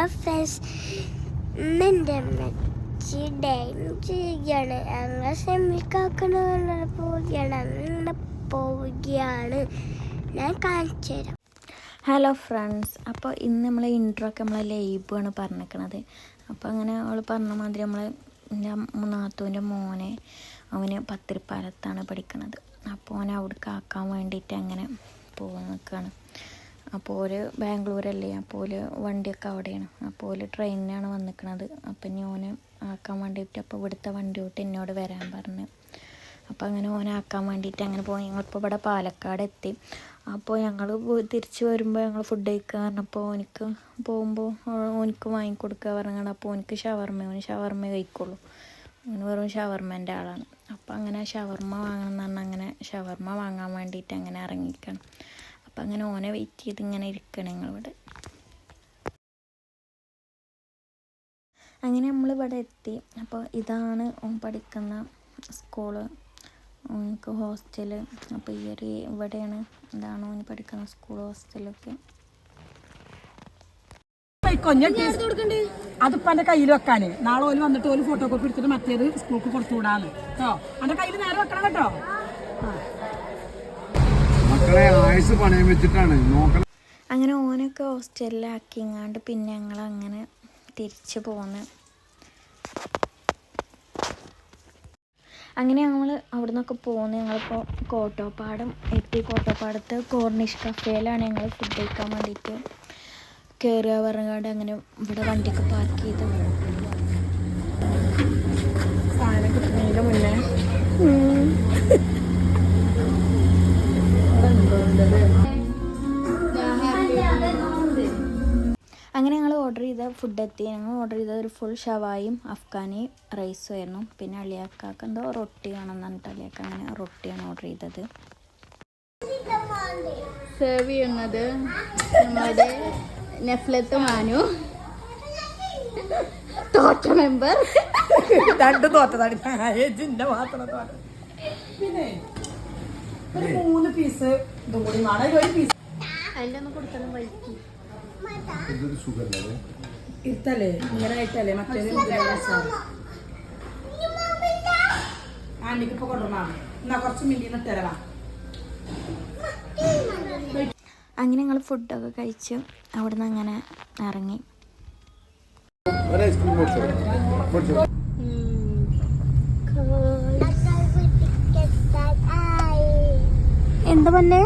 Hello friends, ഇന്നെൻ്റെ അമ്മച്ചി dining ചെയ്യുകയാണ്. ഞങ്ങൾ ശ്രമിക്കാക്കുന്ന പോവുകയാണ്. ഞാൻ കാണിച്ചു തരാം. ഹലോ ഫ്രണ്ട്സ്, അപ്പോൾ ഇന്ന് നമ്മൾ ഇൻട്രോ ഒക്കെ നമ്മളെ ലൈബാണ് പറഞ്ഞിരിക്കണത്. അപ്പോൾ അങ്ങനെ അവൾ പറഞ്ഞ മാതിരി എൻ്റെ നാത്തൂൻ്റെ മോനെ അവന് പത്തിരിപ്പാലത്താണ് പഠിക്കണത്. അപ്പോൾ അവനെ അവിടേക്ക് ആക്കാൻ വേണ്ടിയിട്ട് അങ്ങനെ പോകാൻ നിൽക്കുകയാണ്. അപ്പോൾ ഒരു ബാംഗ്ലൂരല്ലേ, അപ്പോൾ വണ്ടിയൊക്കെ അവിടെയാണ്. അപ്പോൾ ട്രെയിനിനാണ് വന്നിരിക്കണത്. അപ്പം ഇനി ഓനെ ആക്കാൻ വേണ്ടിയിട്ട് അപ്പോൾ ഇവിടുത്തെ വണ്ടി തൊട്ട് എന്നോട് വരാൻ പറഞ്ഞു. അപ്പോൾ അങ്ങനെ ഓനെ ആക്കാൻ വേണ്ടിയിട്ട് അങ്ങനെ പോയി. ഞങ്ങളിപ്പോൾ ഇവിടെ പാലക്കാട് എത്തി. അപ്പോൾ ഞങ്ങൾ തിരിച്ച് വരുമ്പോൾ ഞങ്ങൾ ഫുഡ് കഴിക്കുക പറഞ്ഞപ്പോൾ ഓനിക്ക് പോകുമ്പോൾ ഓനിക്ക് വാങ്ങിക്കൊടുക്കുക പറഞ്ഞാണ്. അപ്പോൾ ഓനിക്ക് ഓന് ഷവർമ്മ കഴിക്കുള്ളൂ. അങ്ങനെ വെറും ഷവർമ്മേൻ്റെ ആളാണ്. അപ്പോൾ അങ്ങനെ ഷവർമ്മ വാങ്ങണം എന്ന് പറഞ്ഞാൽ അങ്ങനെ ഷവർമ്മ വാങ്ങാൻ വേണ്ടിയിട്ട് അങ്ങനെ ഇറങ്ങിക്കണം. അപ്പം അങ്ങനെ ഓനെ വെയിറ്റ് ചെയ്ത് ഇങ്ങനെ ഇരിക്കണം ഞങ്ങളിവിടെ. അങ്ങനെ നമ്മളിവിടെ എത്തി. അപ്പോൾ ഇതാണ് ഓൻ പഠിക്കുന്ന സ്കൂള്, ഓനിക്ക് ഹോസ്റ്റല്. അപ്പോൾ ഈ ഒരു ഇവിടെയാണ്, ഇതാണ് ഓന് പഠിക്കുന്ന സ്കൂൾ ഹോസ്റ്റലൊക്കെ. അതിപ്പോ എന്റെ കയ്യിൽ വെക്കാന് നാളെ ഓല് വന്നിട്ട് ഓല് ഫോട്ടോ കോപ്പി എടുത്തിട്ട് മറ്റേത് സ്കൂൾക്ക് കൊടുത്തു വിടാന്ന് കേട്ടോ. എന്റെ കയ്യിൽ നേരെ വെക്കണം കേട്ടോ. മക്കളെ ആയുസ് പണയം വെച്ചിട്ടാണ് നോക്കണം. അങ്ങനെ ഓനൊക്കെ ഹോസ്റ്റലിലാക്കിങ്ങാണ്ട് പിന്നെ ഞങ്ങളങ്ങനെ തിരിച്ച് പോന്ന്. അങ്ങനെ ഞങ്ങൾ അവിടെ നിന്നൊക്കെ പോന്ന്. ഞങ്ങളിപ്പോൾ കോട്ടോപ്പാടം എത്തി. കോട്ടോപ്പാടത്ത് കോർണിഷ് കഫേയിലാണ് ഞങ്ങൾ ഫുഡ് കഴിക്കാൻ വേണ്ടിയിട്ട് കയറുക പറഞ്ഞാണ്ട് അങ്ങനെ ഇവിടെ വണ്ടിയൊക്കെ പാർക്ക് ചെയ്ത് സാധനം കിട്ടുന്നതിന് മുന്നേ അങ്ങനെ ഞങ്ങൾ ഓർഡർ ചെയ്ത ഫുഡ് എത്തി. ഞങ്ങൾ ഓർഡർ ചെയ്തത് ഒരു ഫുൾ ഷവായും അഫ്ഗാനി റൈസും ആയിരുന്നു. പിന്നെ അളിയാക്കാക്ക് എന്തോ റൊട്ടി വേണമെന്ന് പറഞ്ഞിട്ട് അളിയാക്ക അങ്ങനെ റൊട്ടിയാണ് ഓർഡർ ചെയ്തത്. സെർവ് ചെയ്യുന്നത് നമ്മുടെ നെഫ്ലത്ത് മാനു, തോറ്റ മെമ്പർ. രണ്ട് തോറ്റതാണ് മാത്രം തോറ്റ. പിന്നെ ഒരു 3 പീസ് ഇതും കൂടി വേണം. ഒരു പീസ് അതിൻ്റെ ഒന്ന് കൊടുത്തണം വൈകി ഇരുത്തല്ലേ ഇങ്ങനെ ആയിട്ടല്ലേ മറ്റേത് ആണ്ടിക്കിപ്പോ കൊണ്ടുവന്നാ എന്നാ കുറച്ച് മില്ലിന്ന് തരവാ. അങ്ങനെ ഞങ്ങൾ ഫുഡൊക്കെ കഴിച്ച് അവിടെ നിന്ന് അങ്ങനെ ഇറങ്ങി. എന്താ പറഞ്ഞേ?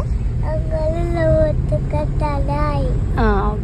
ആ ഓക്കെ.